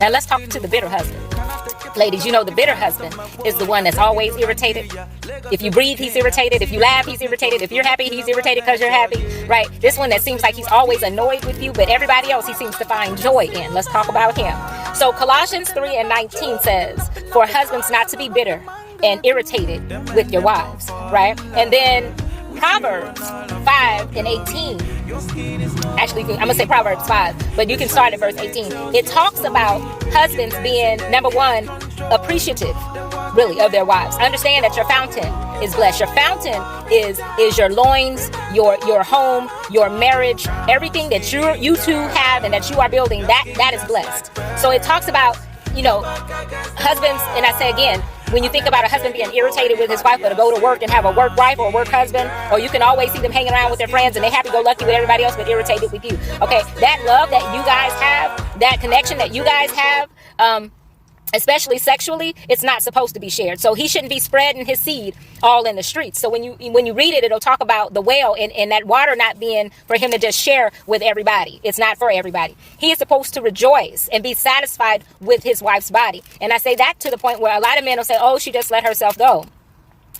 Now let's talk to the bitter husband. Ladies, you know the bitter husband is the one that's always irritated. If you breathe, he's irritated. If you laugh, he's irritated. If you're happy, he's irritated because you're happy, right? This one that seems like he's always annoyed with you, but everybody else he seems to find joy in. Let's talk about him. So Colossians 3:19 says, for husbands not to be bitter and irritated with your wives, right? And then Proverbs 5:18. Actually, I'm going to say Proverbs 5, but you can start at verse 18. It talks about husbands being, number one, appreciative, really, of their wives. Understand that your fountain is blessed. Your fountain is your loins, your home, your marriage, everything that you two have and that you are building, that is blessed. So it talks about, husbands, and I say again, when you think about a husband being irritated with his wife, but to go to work and have a work wife or a work husband, or you can always see them hanging around with their friends and they're happy-go-lucky with everybody else, but irritated with you. Okay, that love that you guys have, that connection that you guys have, especially sexually, it's not supposed to be shared. So he shouldn't be spreading his seed all in the streets. So when you read it, it'll talk about the well and that water not being for him to just share with everybody. It's not for everybody. He is supposed to rejoice and be satisfied with his wife's body. And I say that to the point where a lot of men will say, oh, she just let herself go.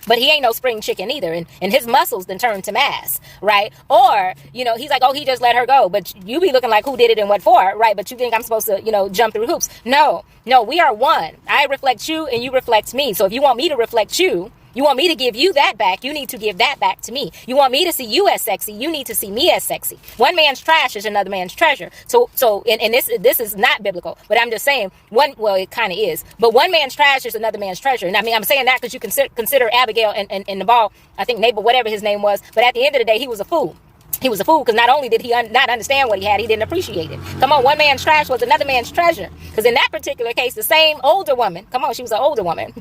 But he ain't no spring chicken either. And his muscles then turn to mass, right? Or, he's like, oh, he just let her go. But you be looking like who did it and what for, right? But you think I'm supposed to, jump through hoops. No, we are one. I reflect you and you reflect me. So if you want me to reflect you, you want me to give you that back, you need to give that back to me. You want me to see you as sexy, you need to see me as sexy. One man's trash is another man's treasure. So this is not biblical, but I'm just saying it kind of is. But one man's trash is another man's treasure. And I mean, I'm saying that because you consider Abigail and Nabal, I think Nabal, whatever his name was. But at the end of the day, he was a fool. He was a fool because not only did he not understand what he had, he didn't appreciate it. Come on, one man's trash was another man's treasure. Because in that particular case, the same older woman, come on, she was an older woman,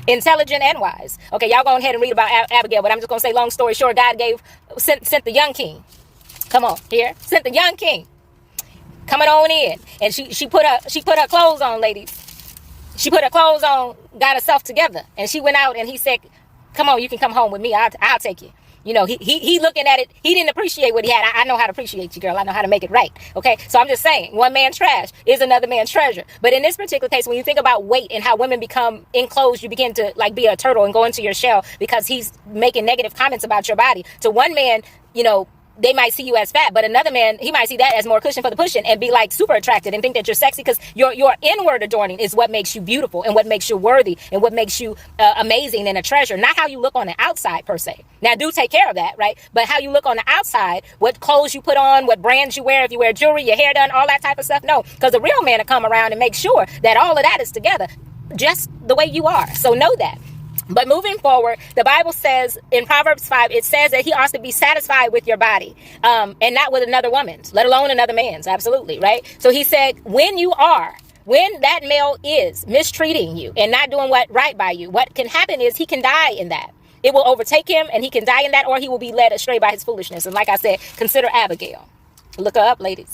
intelligent and wise. Okay, y'all go ahead and read about Abigail, but I'm just going to say, long story short, God sent the young king. Come on, here, sent the young king coming on in. And she put her clothes on, ladies. She put her clothes on, got herself together. And she went out and he said, come on, you can come home with me. I'll take you. He looking at it. He didn't appreciate what he had. I know how to appreciate you, girl. I know how to make it right. Okay. So I'm just saying, one man's trash is another man's treasure. But in this particular case, when you think about weight and how women become enclosed, you begin to be a turtle and go into your shell because he's making negative comments about your body. To one man, they might see you as fat, but another man, he might see that as more cushion for the pushing and be like super attracted and think that you're sexy because your inward adorning is what makes you beautiful and what makes you worthy and what makes you amazing and a treasure. Not how you look on the outside per se. Now do take care of that, right? But how you look on the outside, what clothes you put on, what brands you wear, if you wear jewelry, your hair done, all that type of stuff. No, because the real man will come around and make sure that all of that is together just the way you are. So know that. But moving forward, the Bible says in Proverbs 5, it says that he ought to be satisfied with your body and not with another woman's, let alone another man's. Absolutely. Right. So he said, when that male is mistreating you and not doing what right by you, what can happen is he can die in that. It will overtake him and he can die in that, or he will be led astray by his foolishness. And like I said, consider Abigail. Look her up, ladies.